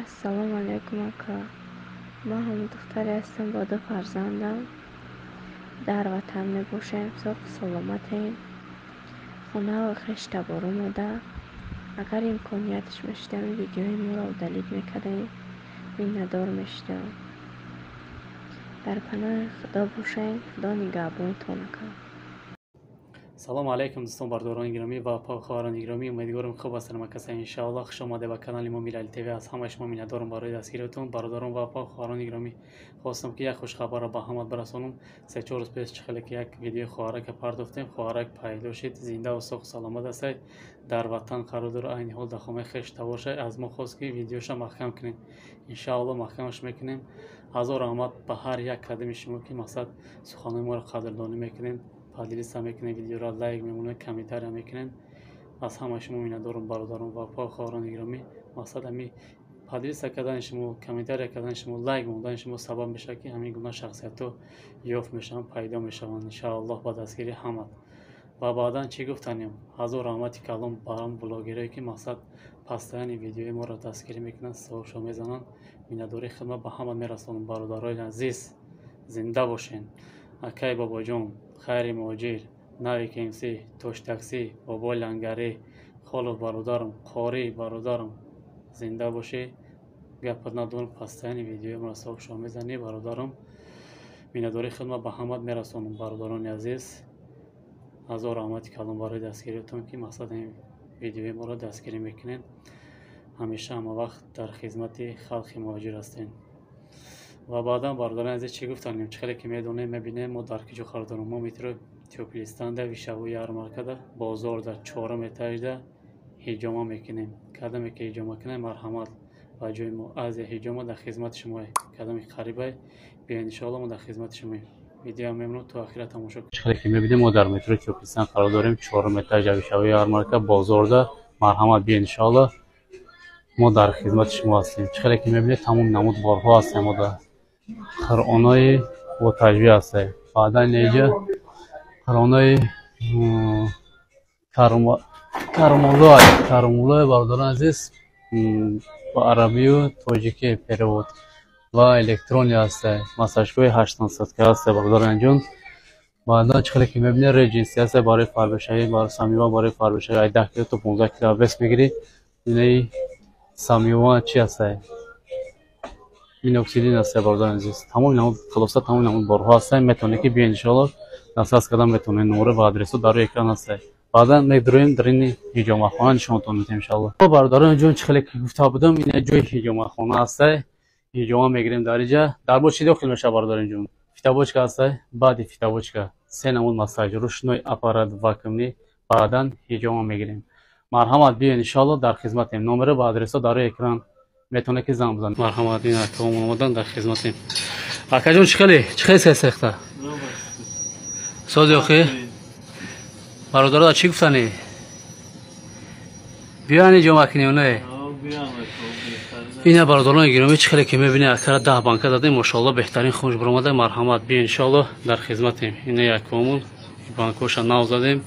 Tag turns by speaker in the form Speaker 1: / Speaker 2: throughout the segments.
Speaker 1: Assalomu alaykum aka. Men ham dختری هستم با 2 فرزندم. در وطن میباشیم، سوق سلامتیم. خونه و خشت بارو ماده. اگر امکانیتش میشدم ویدیوی ما رو دلیت میکردیم، میندار میشدم. در پناه خدا باشین. خدا نگهبانتون کنه.
Speaker 2: سلام علیکم دوستان برداران گرامی و خواهران گرامی، امیدوارم خوب هستین. کسا ان شاء الله خوش آمده به کانال ما میلالی تیوی. از همه شما میندارم برای دستگیرتون. برادران و خواهران گرامی، خواستم که یک خوش خبر را به همه برسانم. 3-4 روز پیش چخیلی که یک ویدیو خواهرک پرداختیم. خواهرک پیدا شد، زنده و سوق سلامت است، در وطن قرار داره، این حال در خانه خویش باشه. از ما خواست که ویدیوش محکم کنیم، ان شاء الله محکمش میکنیم. هزار رحمت به هر یک قدم شما که مقصد سخنان ما را قدردانی میکنین، پادلیست هم میکنین، ویدیو را لایک میمونه، کامنتار هم میکنین. از همه شما میندارم برادران و خواهران گرامی. مقصد همی پادلیست کردن شما، کامنتار کردن شما، لایک موندن شما سبب میشه که همین گونه شخصیت ها یافت میشن، پیدا میشن ان شاء الله با دستگیری همه. و بعدا چی گفتنیم، هزار رحمتی کلام برام بلاگرایی که مقصد پستانی ویدیوی ما را دستگیری میکنن، سوشا میزنن. مینداری خدمت به همه میرسونم. برادرای عزیز زنده باشین. اکای بابا جون، خیر مهاجر، نوی کمسی، توش تاکسی، بابا لنگری، خالو برادرم، قاری برادرم، زنده باشی. گپ ندارم، پستانی ویدیوی ما را سوشا میزنی برادرم. مینداری خدمت به همه میرسونم. برادران عزیز هزار رحمت کلام برای دستگیریتون که مقصد این ویدیوی ما را دستگیری میکنین. همیشه همه وقت در خدمت خلق مهاجر هستین. و بعدا برادران عزیز چی گفتنیم، چخیلی که میدونیم میبینیم ما در کجا قرار داریم. ما میترو تیوپیلستان ده ویشاوی یارمارکه ده بازار ده 4 اتاج ده هیجامه میکنیم. کدامی که هیجامه کنیم مرحمت و جای ما از هیجامه در خدمت شما. کدامی قریبه بیاین ان شاء الله ما در خدمت شما. ویدیو میمونه تو آخر تماشا کنید. چخیلی که میبینیم ما در مترو تیوپیلستان قرار داریم، 4 اتاج ویشاوی یارمارکه بازار ده. مرحمت بیاین ان شاء الله ما در خدمت شما هستیم. چخیلی که میبینید تمام نمود بارها هستیم. ما در خرانای و تجوی هستیم. بعدا اینجا خرانای کرمولای برادران عزیز با عربی و تاجیکی پیروود و الکترونی هستیم. مساجگاه 800 که هستیم برادران جون. بعدا چخیلی که میبینید رجنسی هست برای فربشایی، برای سامیوا برای فربشایی 10 کیلو تا 15 کیلو بس میگیری. اینه سامیوا چی هستیم، مینوکسیدین هست برادران عزیز. تمام نمود خلاصه تمام نمود بارها هستن. میتونه که بیاین ان شاء الله دسترس کردن میتونه. نمره و آدرس در روی اکران هست. بعدا میدرویم در این هیجامه خانه نشونتون میدیم ان شاء الله. برادران جون چخیلی که گفته بودم این جای هیجامه خانه هست. هیجامه میگیریم در اینجا. در بود چی داخل میشه برادران جون؟ فیتابوچکا هست. بعد فیتابوچکا 3 نمود مساج روشنوی اپارات واکومی. بعدا هیجامه میگیریم. مرحمت بیاین ان شاء الله در خدمتیم. نمره و آدرس در روی اکران میتونه که زنگ بزنید. مرحمت این اکرام اومدن در خدمتیم. اکا جون چخیلی سخته سازی آخی برادرها چی گفتنی؟ بیانی جمع کنی اونه. این برادران گرامی چخیلی که میبینی اکرا 10 بانکه داده ماشاءالله بهترین خوش برآمده. مرحمت بی ان شاء الله در خدمتیم. اینه یکمون بانکوش ناو زدیم.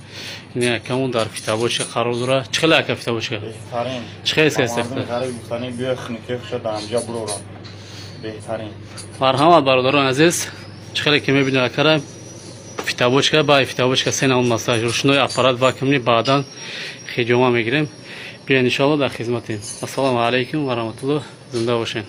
Speaker 2: اینه یکمون در فیتابوچکا قرار داره. چخیلی اکا فیتابوچکا
Speaker 3: بهترین
Speaker 2: چخیلی سخته
Speaker 3: بهترین بیاخنی که شده همجا برورم بهترین.
Speaker 2: مرحمت برادران عزیز چخیلی که میبینی اکرا فیتابوچکا با فیتابوچکا 3 نمود مساج روشنوی اپارات واکومی. بعدا خیجوما میگیریم. بیاین ان شاء الله در خدمتیم. السلام علیکم و رحمت الله. زنده باشین.